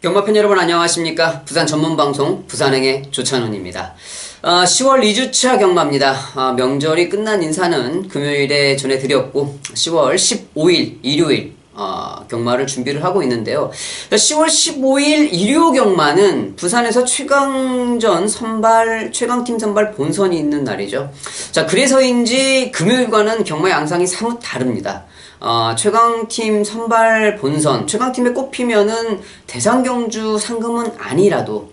경마팬 여러분 안녕하십니까? 부산 전문방송 부산행의 조찬훈입니다. 10월 2주차 경마입니다. 명절이 끝난 인사는 금요일에 전해드렸고 10월 15일 일요일 경마를 준비를 하고 있는데요. 10월 15일 일요 경마는 부산에서 최강전 선발, 최강팀 선발 본선이 있는 날이죠. 자, 그래서인지 금요일과는 경마 양상이 사뭇 다릅니다. 최강팀 선발 본선, 최강팀에 꼽히면은 대상경주 상금은 아니라도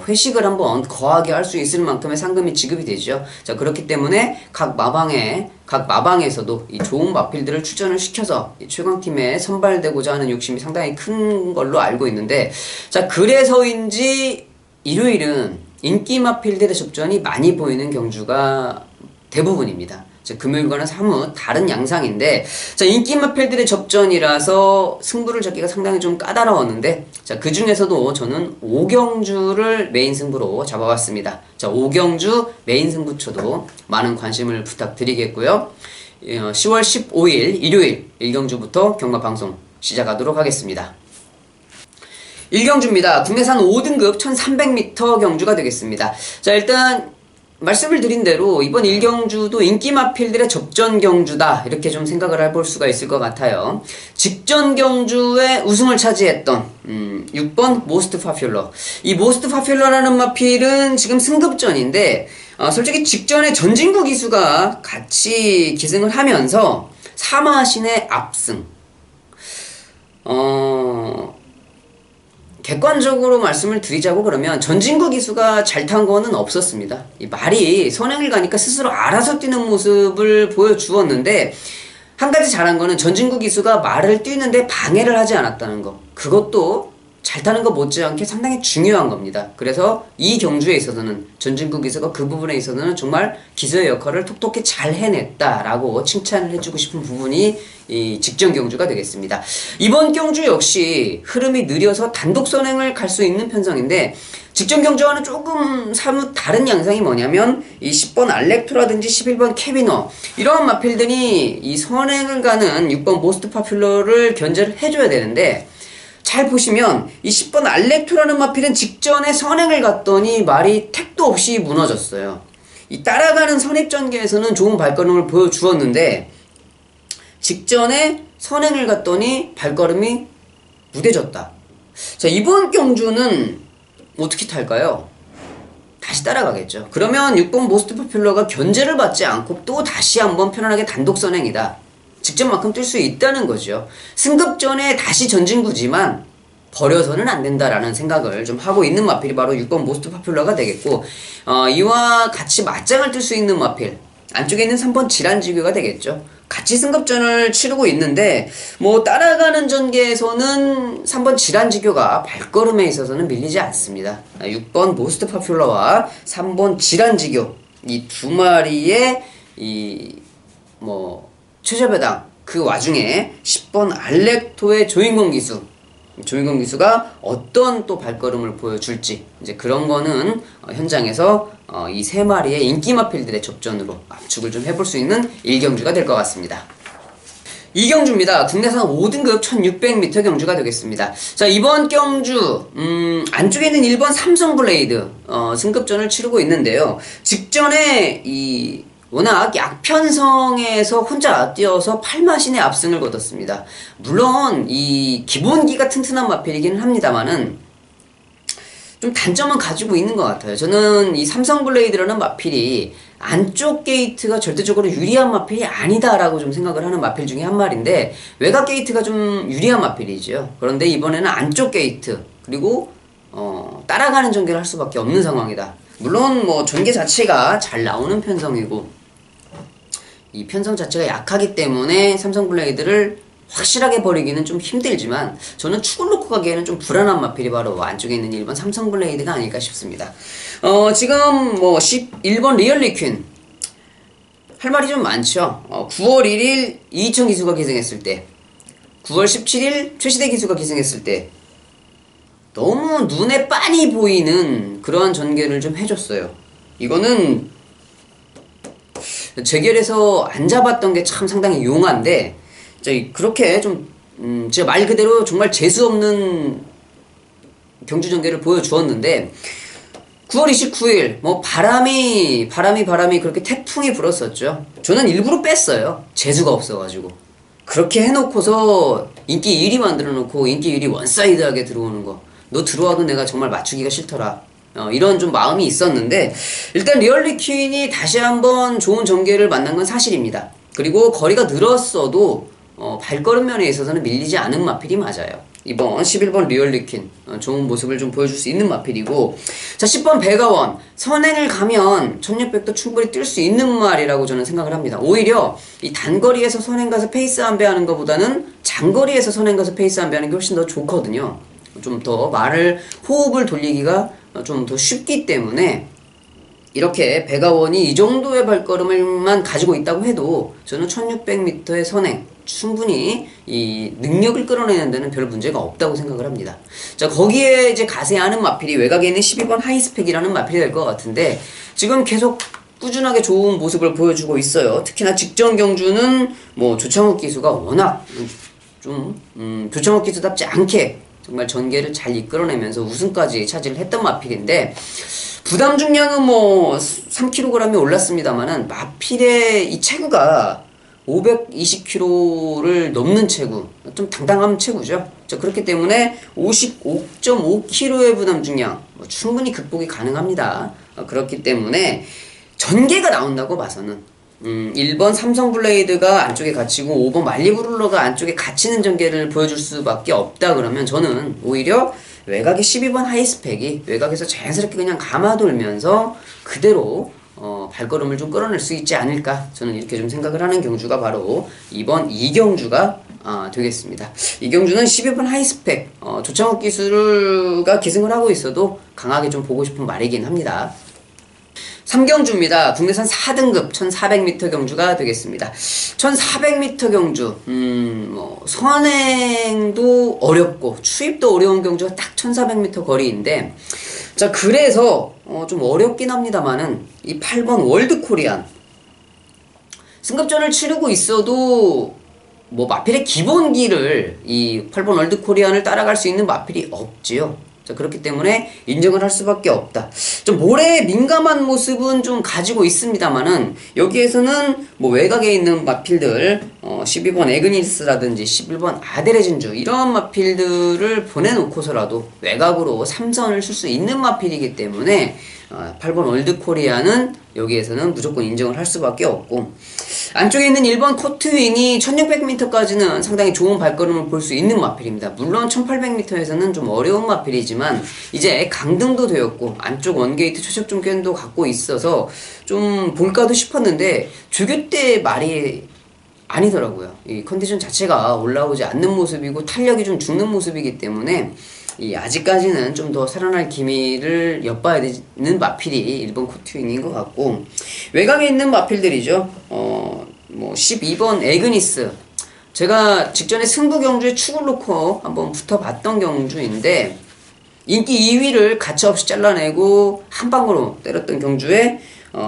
회식을 한번 거하게 할 수 있을 만큼의 상금이 지급이 되죠. 자, 그렇기 때문에 각 마방에서도 이 좋은 마필들을 출전을 시켜서 이 최강팀에 선발되고자 하는 욕심이 상당히 큰 걸로 알고 있는데, 자, 그래서인지 일요일은 인기 마필들의 접전이 많이 보이는 경주가 대부분입니다. 금요일과는 사뭇 다른 양상인데, 자, 인기 마필들의 접전이라서 승부를 잡기가 상당히 좀 까다로웠는데, 자, 그 중에서도 저는 5경주를 메인 승부로 잡아봤습니다. 자, 5경주 메인 승부처도 많은 관심을 부탁드리겠고요. 10월 15일 일요일 1경주부터 경마 방송 시작하도록 하겠습니다. 1경주입니다. 국내산 5등급 1300m 경주가 되겠습니다. 자, 일단 말씀을 드린 대로 이번 1경주도 인기 마필들의 접전 경주다, 이렇게 좀 생각을 해볼 수가 있을 것 같아요. 직전 경주에 우승을 차지했던 6번 모스트 파퓰러, 이 모스트 파퓰러라는 마필은 지금 승급전인데, 솔직히 직전에 전진구 기수가 같이 기승을 하면서 사마신의 압승, 객관적으로 말씀을 드리자고 그러면 전진구 기수가 잘 탄 거는 없었습니다. 이 말이 선행을 가니까 스스로 알아서 뛰는 모습을 보여주었는데, 한 가지 잘한 거는 전진구 기수가 말을 뛰는데 방해를 하지 않았다는 거. 그것도 잘 타는 것 못지않게 상당히 중요한 겁니다. 그래서 이 경주에 있어서는 전진구 기수가 그 부분에 있어서는 정말 기수의 역할을 톡톡히 잘 해냈다라고 칭찬을 해주고 싶은 부분이 이 직전 경주가 되겠습니다. 이번 경주 역시 흐름이 느려서 단독 선행을 갈 수 있는 편성인데, 직전 경주와는 조금 사뭇 다른 양상이 뭐냐면, 이 10번 알렉토라든지 11번 캐비너, 이런 마필들이 이 선행을 가는 6번 모스트 파퓰러를 견제를 해줘야 되는데, 잘 보시면 이 10번 알렉토라는 마필은 직전에 선행을 갔더니 말이 택도 없이 무너졌어요. 이 따라가는 선입전개에서는 좋은 발걸음을 보여주었는데, 직전에 선행을 갔더니 발걸음이 무뎌졌다. 자, 이번 경주는 어떻게 탈까요? 다시 따라가겠죠. 그러면 6번 모스트 포퓰러가 견제를 받지 않고 또 다시 한번 편안하게 단독 선행이다, 직전만큼 뛸 수 있다는 거죠. 승급전에 다시 전진구지만 버려서는 안 된다라는 생각을 좀 하고 있는 마필이 바로 6번 모스트 포퓰러가 되겠고, 이와 같이 맞짱을 뜰 수 있는 마필, 안쪽에 있는 3번 질환지교가 되겠죠. 같이 승급전을 치르고 있는데, 따라가는 전개에서는 3번 질환지교가 발걸음에 있어서는 밀리지 않습니다. 6번 모스트 파퓰러와 3번 질환지교, 이 두 마리의 최저배당, 그 와중에 10번 알렉토의 조인공 기수가 어떤 또 발걸음을 보여줄지, 이제 그런 거는 현장에서 이 세 마리의 인기 마필들의 접전으로 압축을 좀 해볼 수 있는 1경주가 될 것 같습니다. 2경주입니다. 국내산 5등급 1600m 경주가 되겠습니다. 자, 이번 경주 안쪽에 있는 1번 삼성블레이드 승급전을 치르고 있는데요. 직전에 워낙 약편성에서 혼자 뛰어서 8마신의 압승을 거뒀습니다. 물론 이 기본기가 튼튼한 마필이기는 합니다만은 좀 단점은 가지고 있는 것 같아요. 저는 이 삼성블레이드라는 마필이 안쪽 게이트가 절대적으로 유리한 마필이 아니다라고 좀 생각을 하는 마필 중에 한 마리인데, 외곽 게이트가 좀 유리한 마필이죠. 그런데 이번에는 안쪽 게이트, 그리고 따라가는 전개를 할 수밖에 없는 상황이다. 물론 전개 자체가 잘 나오는 편성이고, 이 편성 자체가 약하기 때문에 삼성블레이드를 확실하게 버리기는 좀 힘들지만, 저는 축을 놓고 가기에는 좀 불안한 마필이 바로 안쪽에 있는 1번 삼성블레이드가 아닐까 싶습니다. 지금 11번 리얼리퀸 할 말이 좀 많죠. 9월 1일 이희청 기수가 기승했을 때, 9월 17일 최시대 기수가 기승했을 때 너무 눈에 빤히 보이는 그러한 전개를 좀 해줬어요. 이거는 재결에서 안 잡았던 게 참 상당히 용한데, 그렇게 좀 진짜 말 그대로 정말 재수없는 경주 전개를 보여주었는데 9월 29일 뭐 바람이 그렇게 태풍이 불었었죠. 저는 일부러 뺐어요. 재수가 없어가지고. 그렇게 해놓고서 인기 1위 만들어 놓고 인기 1위 원사이드하게 들어오는 거. 너 들어와도 내가 정말 맞추기가 싫더라. 이런 좀 마음이 있었는데 일단 리얼리퀸이 다시 한번 좋은 전개를 만난 건 사실입니다. 그리고 거리가 늘었어도 발걸음 면에 있어서는 밀리지 않은 마필이 맞아요. 이번 11번 리얼리퀸 좋은 모습을 좀 보여줄 수 있는 마필이고, 자 10번 배가원 선행을 가면 1600도 충분히 뛸 수 있는 말이라고 저는 생각을 합니다. 오히려 이 단거리에서 선행 가서 페이스 안배하는 것보다는 장거리에서 선행 가서 페이스 안배하는 게 훨씬 더 좋거든요. 좀 더 호흡을 돌리기가 좀 더 쉽기 때문에 이렇게 배가원이 이 정도의 발걸음을만 가지고 있다고 해도 저는 1600m의 선행 충분히 이 능력을 끌어내는 데는 별 문제가 없다고 생각을 합니다. 자, 거기에 이제 가세하는 마필이 외곽에 있는 12번 하이스펙이라는 마필이 될 것 같은데 지금 계속 꾸준하게 좋은 모습을 보여주고 있어요. 특히나 직전 경주는 뭐 조창욱 기수가 워낙 좀 조창욱 기수답지 않게 정말 전개를 잘 이끌어내면서 우승까지 차지를 했던 마필인데, 부담 중량은 뭐 3kg이 올랐습니다만은 마필의 이 체구가 520kg를 넘는 체구, 좀 당당한 체구죠. 자, 그렇기 때문에 55.5kg의 부담 중량 충분히 극복이 가능합니다. 그렇기 때문에 전개가 나온다고 봐서는 1번 삼성블레이드가 안쪽에 갇히고 5번 말리브룰러가 안쪽에 갇히는 전개를 보여줄 수밖에 없다 그러면 저는 오히려 외곽의 12번 하이스펙이 외곽에서 자연스럽게 그냥 감아돌면서 그대로 발걸음을 좀 끌어낼 수 있지 않을까, 저는 이렇게 좀 생각을 하는 경주가 바로 이번 이경주가 되겠습니다. 이경주는 12번 하이스펙 조창욱 기수가 기승을 하고 있어도 강하게 좀 보고 싶은 말이긴 합니다. 3경주입니다. 국내산 4등급 1400m 경주가 되겠습니다. 1400m 경주, 뭐 선행도 어렵고 추입도 어려운 경주가 딱 1400m 거리인데, 자, 그래서 좀 어렵긴 합니다만은 이 8번 월드 코리안 승급전을 치르고 있어도 뭐 마필의 기본기를 이 8번 월드 코리안을 따라갈 수 있는 마필이 없지요. 자, 그렇기 때문에 인정을 할 수밖에 없다. 좀 모래에 민감한 모습은 좀 가지고 있습니다만은 여기에서는 뭐 외곽에 있는 마필들 12번 에그니스라든지 11번 아데레진주 이런 마필들을 보내놓고서라도 외곽으로 3선을 쓸 수 있는 마필이기 때문에 8번 월드코리아는 여기에서는 무조건 인정을 할 수밖에 없고, 안쪽에 있는 1번 코트윙이 1600m까지는 상당히 좋은 발걸음을 볼 수 있는 마필입니다. 물론 1800m에서는 좀 어려운 마필이지만 이제 강등도 되었고 안쪽 원게이트 초sek종견도 갖고 있어서 좀 볼까도 싶었는데 조교 때 말이 아니더라고요. 이 컨디션 자체가 올라오지 않는 모습이고 탄력이 좀 죽는 모습이기 때문에 아직까지는 좀 더 살아날 기미를 엿봐야 되는 마필이 1번 코트윙인 것 같고, 외곽에 있는 마필들이죠. 뭐 12번 에그니스, 제가 직전에 승부 경주에 축을 놓고 한번 붙어봤던 경주인데 인기 2위를 가차없이 잘라내고 한 방으로 때렸던 경주에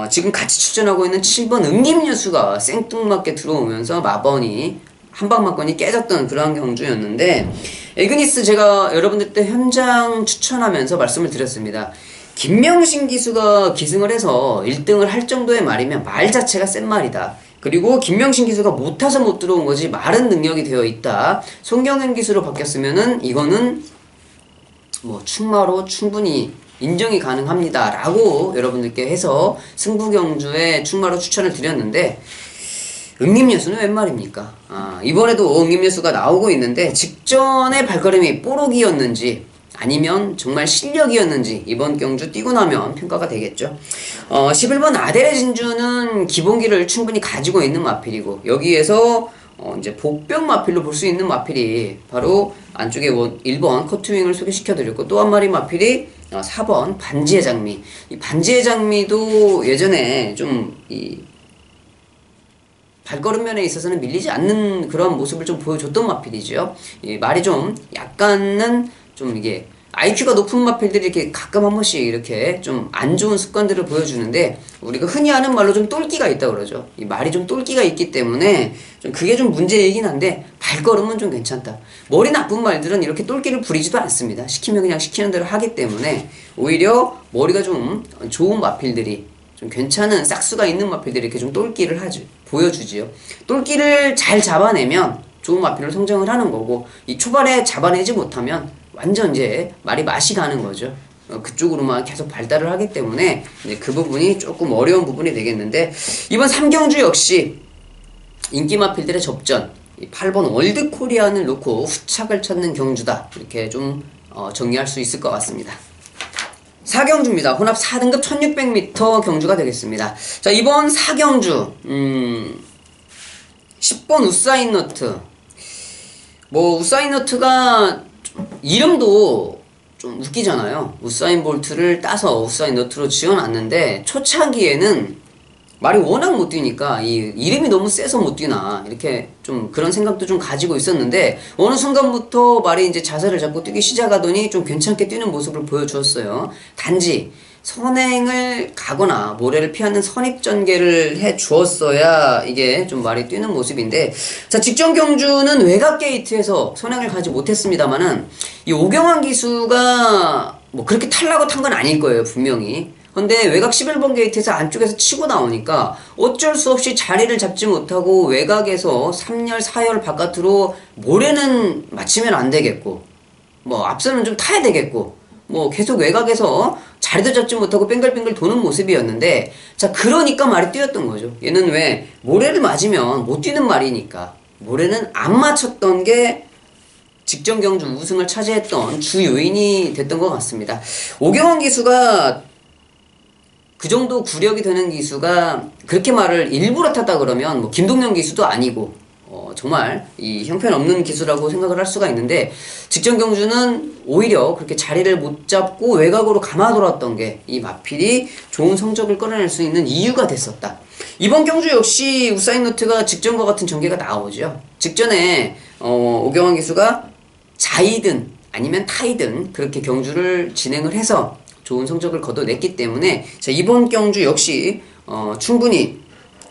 지금 같이 출전하고 있는 7번 응립뉴스가 생뚱맞게 들어오면서 마번이 한방막건이 깨졌던 그러한 경주였는데, 에그니스 제가 여러분들 때 현장 추천하면서 말씀을 드렸습니다. 김명신 기수가 기승을 해서 1등을 할 정도의 말이면 말 자체가 센 말이다. 그리고 김명신 기수가 못 타서 못 들어온 거지 말은 능력이 되어 있다. 송경현 기수로 바뀌었으면은 이거는 뭐 충마로 충분히 인정이 가능합니다 라고 여러분들께 해서 승부경주에 충마로 추천을 드렸는데, 응립뉴스는 웬 말입니까? 이번에도 응립뉴스가 나오고 있는데 직전의 발걸음이 뽀록이었는지 아니면 정말 실력이었는지 이번 경주 뛰고 나면 평가가 되겠죠. 11번 아델의 진주는 기본기를 충분히 가지고 있는 마필이고, 여기에서 이제 복병 마필로 볼 수 있는 마필이 바로 안쪽에 1번 커트윙을 소개시켜드렸고, 또 한 마리 마필이 4번 반지의 장미. 이 반지의 장미도 예전에 좀 발걸음 면에 있어서는 밀리지 않는 그런 모습을 좀 보여줬던 마필이죠. 이 말이 좀 약간은 좀 이게 IQ가 높은 마필들이 이렇게 가끔 한 번씩 이렇게 좀 안 좋은 습관들을 보여주는데, 우리가 흔히 하는 말로 좀 똘끼가 있다 그러죠. 이 말이 좀 똘끼가 있기 때문에 좀 그게 좀 문제이긴 한데, 발걸음은 좀 괜찮다. 머리 나쁜 말들은 이렇게 똘끼를 부리지도 않습니다. 시키면 그냥 시키는 대로 하기 때문에 오히려 머리가 좀 좋은 마필들이, 좀 괜찮은 싹수가 있는 마필들이 이렇게 좀 똘끼를 보여주지요. 똘끼를 잘 잡아내면 좋은 마필로 성장을 하는 거고, 이 초반에 잡아내지 못하면 완전 이제 말이 맛이 가는 거죠. 그쪽으로만 계속 발달을 하기 때문에 이제 그 부분이 조금 어려운 부분이 되겠는데, 이번 3경주 역시 인기 마필들의 접전, 8번 월드코리안을 놓고 후착을 찾는 경주다, 이렇게 좀 정리할 수 있을 것 같습니다. 4경주입니다. 혼합 4등급 1600m 경주가 되겠습니다. 자, 이번 4경주 10번 우사인너트. 뭐 우사인너트가 이름도 좀 웃기잖아요. 우사인 볼트를 따서 우사인 너트로 지어놨는데, 초창기에는 말이 워낙 못 뛰니까 이 이름이 너무 세서 못 뛰나, 이렇게 좀 그런 생각도 좀 가지고 있었는데, 어느 순간부터 말이 이제 자세를 잡고 뛰기 시작하더니 좀 괜찮게 뛰는 모습을 보여주었어요. 단지 선행을 가거나 모래를 피하는 선입전개를 해 주었어야 이게 좀 말이 뛰는 모습인데, 자, 직전 경주는 외곽 게이트에서 선행을 가지 못했습니다만은, 이 오경환 기수가 뭐 그렇게 탈라고 탄 건 아닐 거예요, 분명히. 근데 외곽 11번 게이트에서 안쪽에서 치고 나오니까 어쩔 수 없이 자리를 잡지 못하고 외곽에서 3열, 4열 바깥으로, 모래는 맞추면 안 되겠고, 뭐 앞선은 좀 타야 되겠고, 뭐 계속 외곽에서 자리도 잡지 못하고 뱅글뱅글 도는 모습이었는데, 자, 그러니까 말이 뛰었던 거죠. 얘는 왜 모래를 맞으면 못 뛰는 말이니까, 모래는 안 맞췄던 게 직전 경주 우승을 차지했던 주 요인이 됐던 것 같습니다. 오경환 기수가 그 정도 구력이 되는 기수가 그렇게 말을 일부러 탔다 그러면 뭐 김동현 기수도 아니고 정말 이 형편없는 기수라고 생각을 할 수가 있는데, 직전 경주는 오히려 그렇게 자리를 못 잡고 외곽으로 감아돌았던 게 이 마필이 좋은 성적을 끌어낼 수 있는 이유가 됐었다. 이번 경주 역시 우사인너트가 직전과 같은 전개가 나오죠. 직전에 오경환 기수가 자이든 아니면 타이든 그렇게 경주를 진행을 해서 좋은 성적을 거둬냈기 때문에, 자, 이번 경주 역시 충분히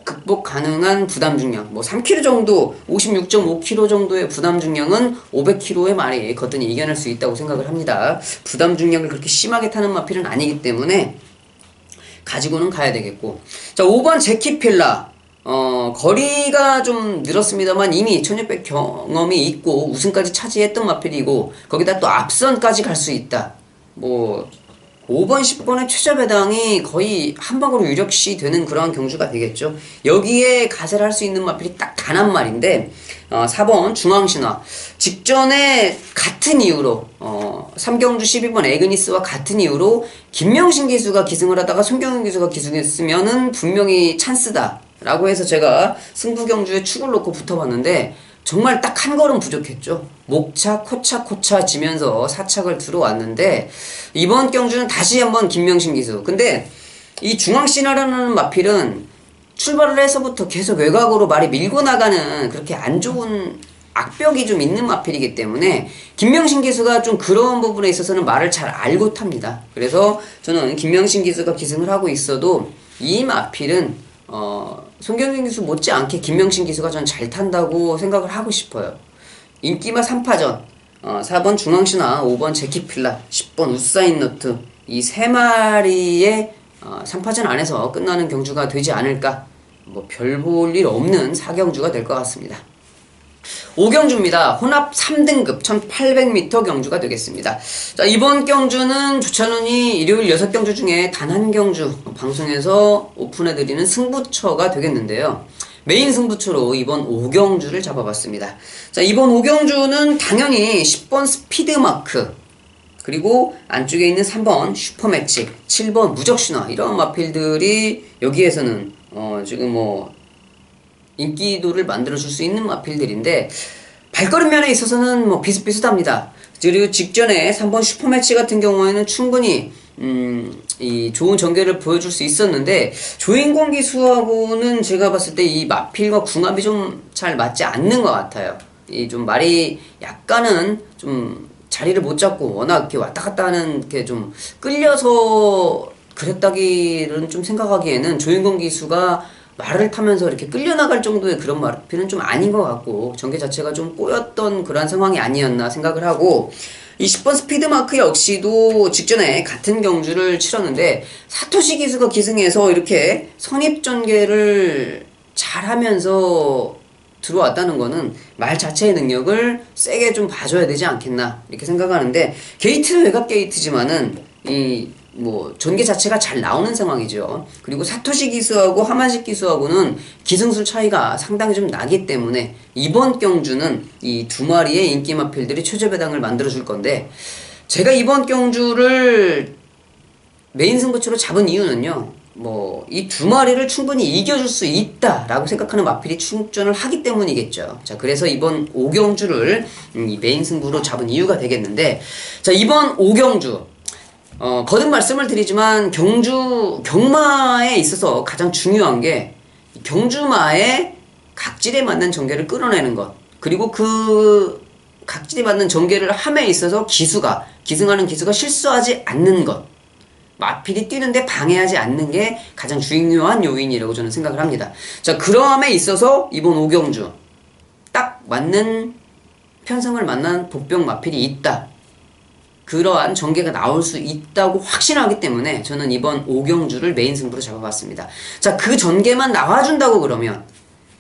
극복 가능한 부담 중량, 뭐 3kg 정도, 56.5kg 정도의 부담 중량은 500kg의 말이 거뜬히 이겨낼 수 있다고 생각을 합니다. 부담 중량을 그렇게 심하게 타는 마필은 아니기 때문에 가지고는 가야 되겠고, 자, 5번 제키필라. 거리가 좀 늘었습니다만 이미 1600 경험이 있고 우승까지 차지했던 마필이고, 거기다 또 앞선까지 갈 수 있다. 뭐 5번, 10번의 최저 배당이 거의 한 방으로 유력시 되는 그러한 경주가 되겠죠. 여기에 가세를 할 수 있는 마필이 딱 단 한 마리인데, 4번 중앙신화. 직전에 같은 이유로 3경주 12번 에그니스와 같은 이유로 김명신 기수가 기승을 하다가 손경현 기수가 기승했으면은 분명히 찬스다 라고 해서 제가 승부 경주에 축을 놓고 붙어봤는데, 정말 딱 한 걸음 부족했죠. 목차, 코차 지면서 4착을 들어왔는데, 이번 경주는 다시 한번 김명신 기수. 근데 이 중앙신화라는 마필은 출발을 해서부터 계속 외곽으로 말이 밀고 나가는 그렇게 안 좋은 악벽이 좀 있는 마필이기 때문에, 김명신 기수가 좀 그런 부분에 있어서는 말을 잘 알고 탑니다. 그래서 저는 김명신 기수가 기승을 하고 있어도 이 마필은 손경현 기수 못지않게 김명신 기수가 전 잘 탄다고 생각을 하고 싶어요. 인기마 3파전, 4번 중앙신화, 5번 제키필라, 10번 우사인너트, 이 세 마리의 3파전 안에서 끝나는 경주가 되지 않을까, 뭐 별 볼 일 없는 4경주가 될 것 같습니다. 5경주입니다. 혼합 3등급 1800m 경주가 되겠습니다. 자, 이번 경주는 조찬훈이 일요일 6경주 중에 단 한 경주 방송에서 오픈해드리는 승부처가 되겠는데요. 메인 승부처로 이번 5경주를 잡아봤습니다. 자, 이번 5경주는 당연히 10번 스피드마크, 그리고 안쪽에 있는 3번 슈퍼매치, 7번 무적신화, 이런 마필들이 여기에서는 지금 뭐 인기도를 만들어줄 수 있는 마필들인데, 발걸음 면에 있어서는 뭐 비슷비슷합니다. 그리고 직전에 3번 슈퍼매치 같은 경우에는 충분히 이 좋은 전개를 보여줄 수 있었는데, 조인공 기수하고는 제가 봤을 때 이 마필과 궁합이 좀 잘 맞지 않는 것 같아요. 이 좀 말이 약간은 좀 자리를 못 잡고 워낙 이렇게 왔다 갔다 하는 게 좀 끌려서 그랬다기는 좀 생각하기에는 조인권 기수가 말을 타면서 이렇게 끌려나갈 정도의 그런 마피는 좀 아닌 것 같고 전개 자체가 좀 꼬였던 그런 상황이 아니었나 생각을 하고, 이 10번 스피드마크 역시도 직전에 같은 경주를 치렀는데 사토시 기수가 기승해서 이렇게 선입전개를 잘하면서 들어왔다는 거는 말 자체의 능력을 세게 좀 봐줘야 되지 않겠나 이렇게 생각하는데, 게이트는 외곽 게이트지만은 이 뭐 전개 자체가 잘 나오는 상황이죠. 그리고 사토시 기수하고 하마시 기수하고는 기승술 차이가 상당히 좀 나기 때문에 이번 경주는 이 두 마리의 인기 마필들이 최저 배당을 만들어 줄 건데, 제가 이번 경주를 메인 승부처로 잡은 이유는요, 뭐 이 두 마리를 충분히 이겨줄 수 있다라고 생각하는 마필이 출전을 하기 때문이겠죠. 자, 그래서 이번 5경주를 이 메인 승부로 잡은 이유가 되겠는데, 자, 이번 5경주 거듭 말씀을 드리지만 경마에 있어서 가장 중요한 게 경주마의 각질에 맞는 전개를 끌어내는 것, 그리고 그 각질에 맞는 전개를 함에 있어서 기승하는 기수가 실수하지 않는 것, 마필이 뛰는데 방해하지 않는 게 가장 중요한 요인이라고 저는 생각을 합니다. 자, 그러함에 있어서 이번 5경주 딱 맞는 편성을 만난 복병 마필이 있다, 그러한 전개가 나올 수 있다고 확신하기 때문에 저는 이번 5경주를 메인 승부로 잡아봤습니다. 자, 그 전개만 나와준다고 그러면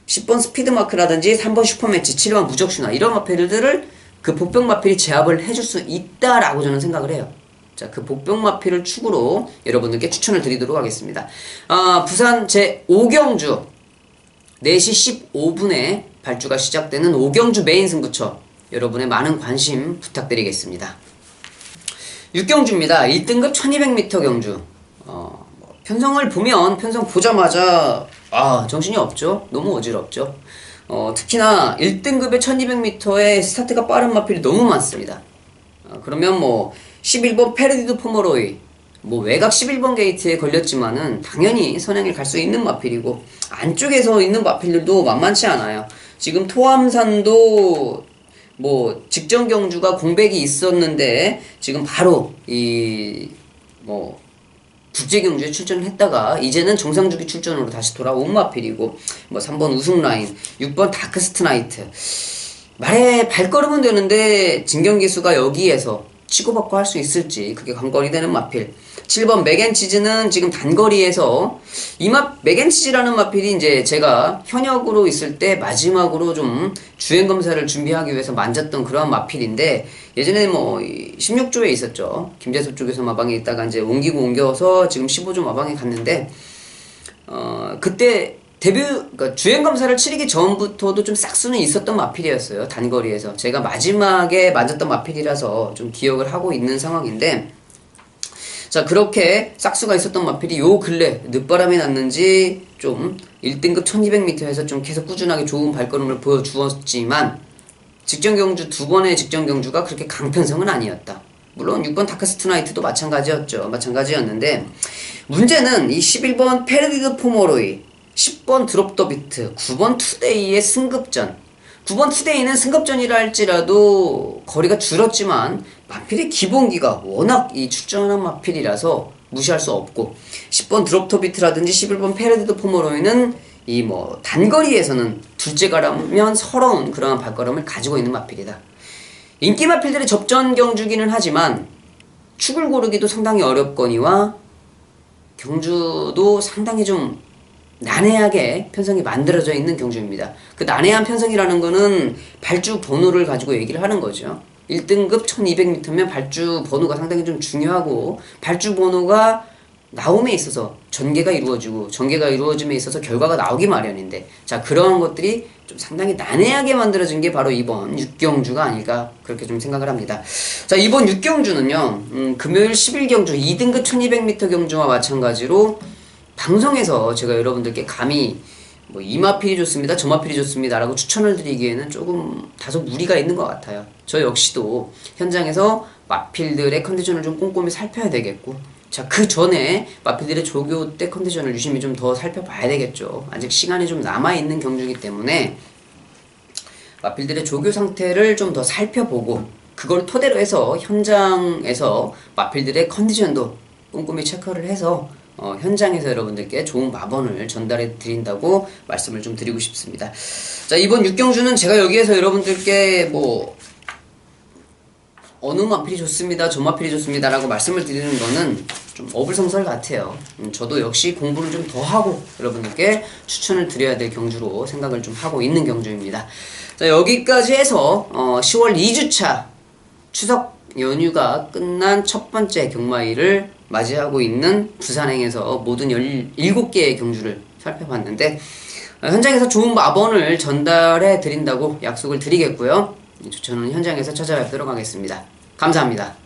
10번 스피드마크라든지 3번 슈퍼매치, 7번 무적슈나 이런 마필들을 그 복병 마필이 제압을 해줄 수 있다라고 저는 생각을 해요. 자, 그 복병 마필을 축으로 여러분들께 추천을 드리도록 하겠습니다. 부산 제5경주 4시 15분에 발주가 시작되는 5경주 메인 승부처, 여러분의 많은 관심 부탁드리겠습니다. 6경주입니다. 1등급 1200m 경주. 편성을 보면, 편성 보자마자 정신이 없죠. 너무 어지럽죠. 특히나 1등급의 1200m의 스타트가 빠른 마필이 너무 많습니다. 그러면 뭐 11번 페르디도 포머로이, 뭐 외곽 11번 게이트에 걸렸지만은 당연히 선행을 갈 수 있는 마필이고, 안쪽에서 있는 마필들도 만만치 않아요. 지금 토암산도 뭐 직전 경주가 공백이 있었는데 지금 바로 국제 경주에 출전을 했다가 이제는 정상주기 출전으로 다시 돌아온 마필이고, 뭐 3번 우승 라인, 6번 다크스트 나이트. 말에 발걸음은 되는데 진경기수가 여기에서 치고받고 할 수 있을지 그게 관건이 되는 마필. 7번 맥앤치즈는 지금 단거리에서 맥앤치즈라는 마필이 이제 제가 현역으로 있을 때 마지막으로 좀 주행검사를 준비하기 위해서 만졌던 그런 마필인데, 예전에 뭐 16조에 있었죠. 김재섭 쪽에서 마방에 있다가 이제 옮겨서 지금 15조 마방에 갔는데, 그때 그러니까 주행검사를 치르기 전부터도 좀 싹수는 있었던 마필이었어요. 단거리에서. 제가 마지막에 만졌던 마필이라서 좀 기억을 하고 있는 상황인데, 자, 그렇게 싹수가 있었던 마필이 요 근래 늦바람이 났는지 좀 1등급 1200m에서 좀 계속 꾸준하게 좋은 발걸음을 보여주었지만, 직전 경주 두 번의 직전 경주가 그렇게 강편성은 아니었다. 물론 6번 다크스트 나이트도 마찬가지였는데, 문제는 이 11번 페르디도 포머로이, 10번 드롭 더 비트, 9번 투데이의 승급전. 9번 투데이는 승급전이라 할지라도 거리가 줄었지만 마필의 기본기가 워낙 이 출전한 마필이라서 무시할 수 없고, 10번 드롭 더 비트라든지 11번 페르디도 포머로이는 이 뭐 단거리에서는 둘째 가라면 서러운 그러한 발걸음을 가지고 있는 마필이다. 인기 마필들의 접전 경주기는 하지만 축을 고르기도 상당히 어렵거니와 경주도 상당히 좀 난해하게 편성이 만들어져 있는 경주입니다. 그 난해한 편성이라는 거는 발주 번호를 가지고 얘기를 하는 거죠. 1등급 1200m면 발주 번호가 상당히 좀 중요하고, 발주 번호가 나옴에 있어서 전개가 이루어지고, 전개가 이루어짐에 있어서 결과가 나오기 마련인데, 자, 그러한 것들이 좀 상당히 난해하게 만들어진 게 바로 이번 6경주가 아닐까 그렇게 좀 생각을 합니다. 자, 이번 6경주는요 금요일 11경주 2등급 1200m 경주와 마찬가지로 방송에서 제가 여러분들께 감히 뭐 이 마필이 좋습니다, 저 마필이 좋습니다 라고 추천을 드리기에는 조금 다소 무리가 있는 것 같아요. 저 역시도 현장에서 마필들의 컨디션을 좀 꼼꼼히 살펴야 되겠고, 자, 그 전에 마필들의 조교 때 컨디션을 유심히 좀 더 살펴봐야 되겠죠. 아직 시간이 좀 남아있는 경주이기 때문에 마필들의 조교 상태를 좀 더 살펴보고, 그걸 토대로 해서 현장에서 마필들의 컨디션도 꼼꼼히 체크를 해서 현장에서 여러분들께 좋은 마번을 전달해 드린다고 말씀을 좀 드리고 싶습니다. 자, 이번 6경주는 제가 여기에서 여러분들께 뭐 어느 마필이 좋습니다, 저 마필이 좋습니다 라고 말씀을 드리는 거는 좀 어불성설 같아요. 저도 역시 공부를 좀 더 하고 여러분들께 추천을 드려야 될 경주로 생각을 좀 하고 있는 경주입니다. 자, 여기까지 해서 10월 2주차 추석 연휴가 끝난 첫 번째 경마일을 맞이하고 있는 부산행에서 모든 17개의 경주를 살펴봤는데, 현장에서 좋은 마번을 전달해 드린다고 약속을 드리겠고요. 저는 현장에서 찾아뵙도록 하겠습니다. 감사합니다.